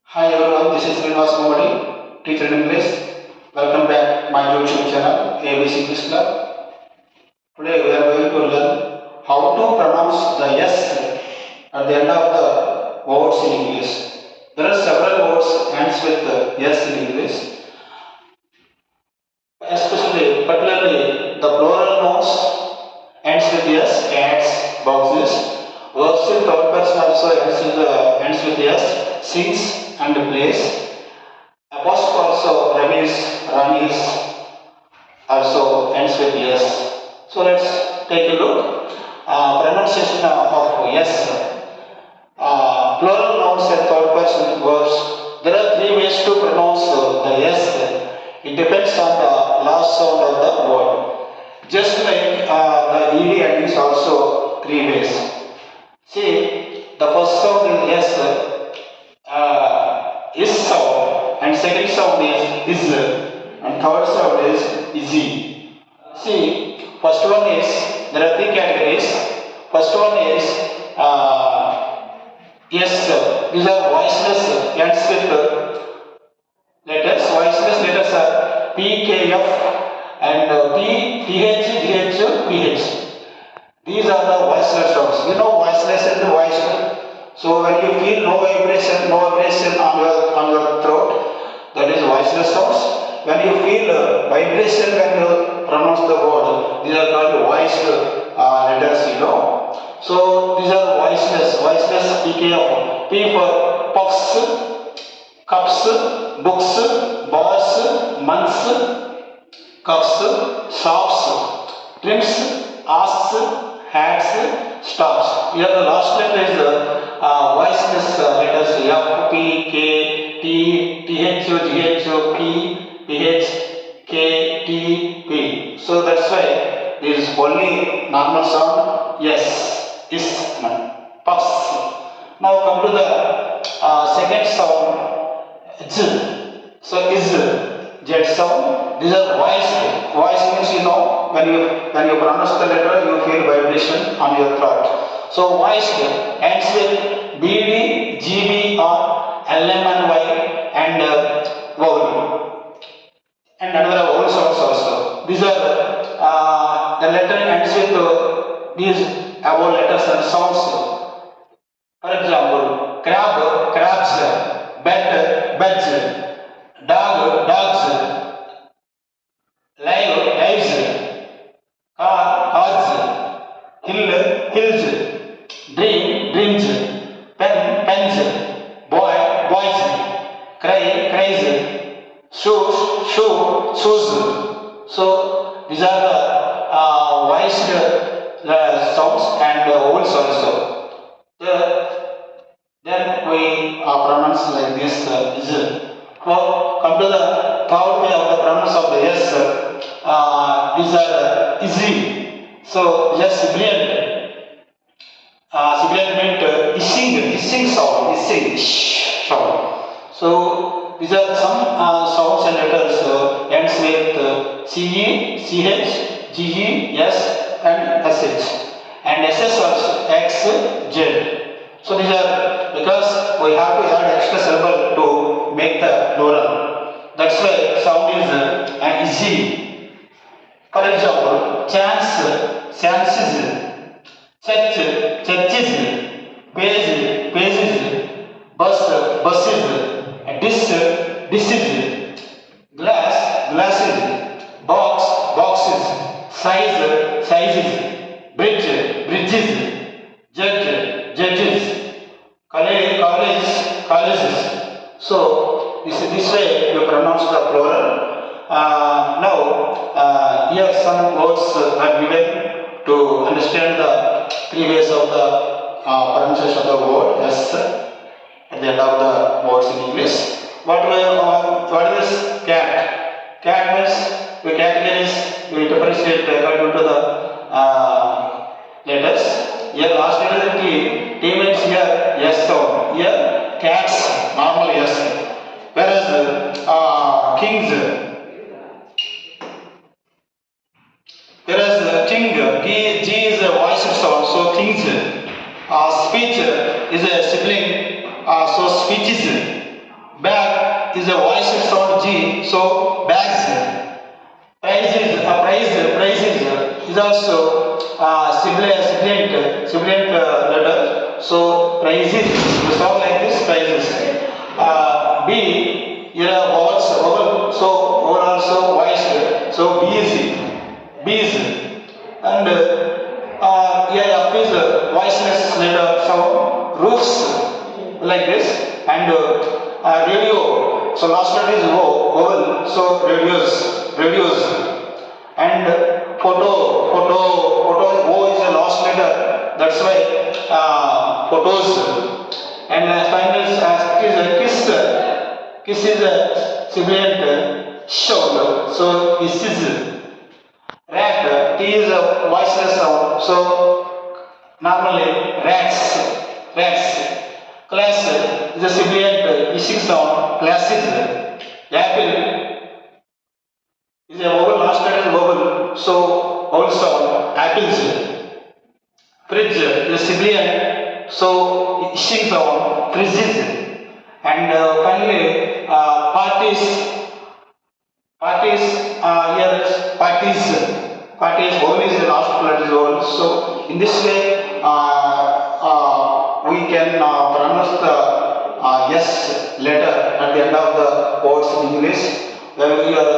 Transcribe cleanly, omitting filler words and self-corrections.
Hi everyone, this is Srinivas Modi, teacher in English. Welcome back my YouTube channel ABC English Club. Today we are going to learn how to pronounce the S at the end of the words in English. There are several words ends with S in English. Especially, particularly the plural nouns ends with S, cats, boxes. Verbs in third person also ends with S, sings and plays. Apostrophe also ravis, ranis also ends with yes. So let's take a look. Pronunciation of yes. Plural nouns and third person verbs. There are three ways to pronounce the yes. It depends on the last sound of the word. Just like the ed endings also three ways. See, the first sound is yes. Is sound, and second sound is, and third sound is easy. See, first one is, there are three categories. First one is yes, these are voiceless ends with letters. Voiceless letters are P, K, F and P, TH, GH, PH. These are the voiceless sounds. You know voiceless and the voiceless. So when you feel no vibration on your throat, that is voiceless sounds. When you feel vibration when you pronounce the word, these are called voiced letters. You know. So these are voiceless PKF. P for puffs, cups, books, bars, months, cups, shops, trims, asks, hats, stops. Here the last letter is voiceless letters F, P, K, T, TH, GH, P, PH, K, T, P. So that's why there is only normal sound yes, is, puffs. Now come to the second sound Z. So is Z sound. These are voice. Voice means you know when you pronounce the letter you feel vibration on your throat. So voice ends with BD, GB or LMNY and vowel. And another vowel sounds also. These are the letter ends with these above letters and sounds. For example, crab, crabs, bed, beds, dog, dogs, live, lives, car, cars, hill, hills, dream, dreams, pen, pens, boy, boys, cry, cries, shoes, shoe, shoes. So these are the voiced sounds and vowels also. Then we pronounce like this is. Well, come to the third way of the pronounce of the yes. These are easy. So yes, sibilant. Sibilant meant hissing sound, hissing sound. So these are some sounds and letters ends with CE, CH, GE, S and SH. And SS also X, Z. So these are because we have to add extra syllable to make the plural. That's why sound is easy. For example, chance, chances, church, churches, page, pages, bus, buses, dish, dishes, glass, glasses, box, boxes, size, sizes, bridge, bridges, judge, judges, college, colleges. So this way you pronounce the plural. Now here some words are given to understand the three ways of the pronunciation of the word yes at the end of the words in English. What is cat? Cat means we categorize, we differentiate according to the letters. Here last letter is T. T means here yes sound. Here cats normal yes. Whereas kings. Whereas king G is a voice sound. So kings. Speech is a sibling. So speeches. So bags. Price is also sibilant letter. So prices. You sound like this prices. B here vowel. So vowel also voiced. So bees, and here F is voiceless letter. So roofs like this, and radio. So last letter is vowel. So radios, and photo. O is the last letter. That's why photos. And final is a kiss. Kiss is a sibilant sound. So kisses. Rat. T is a voiceless sound. So normally rats. Class is a sibilant hissing sound. Classes. Apple is a vowel, last letter is vowel. So vowel sound. Apples. Fridge is a sibilant. So hissing sound. Fridges. And finally parties here is parties vowel is the last letter is vowel. So in this way we can pronounce the yes letter at the end of the words in English. When we are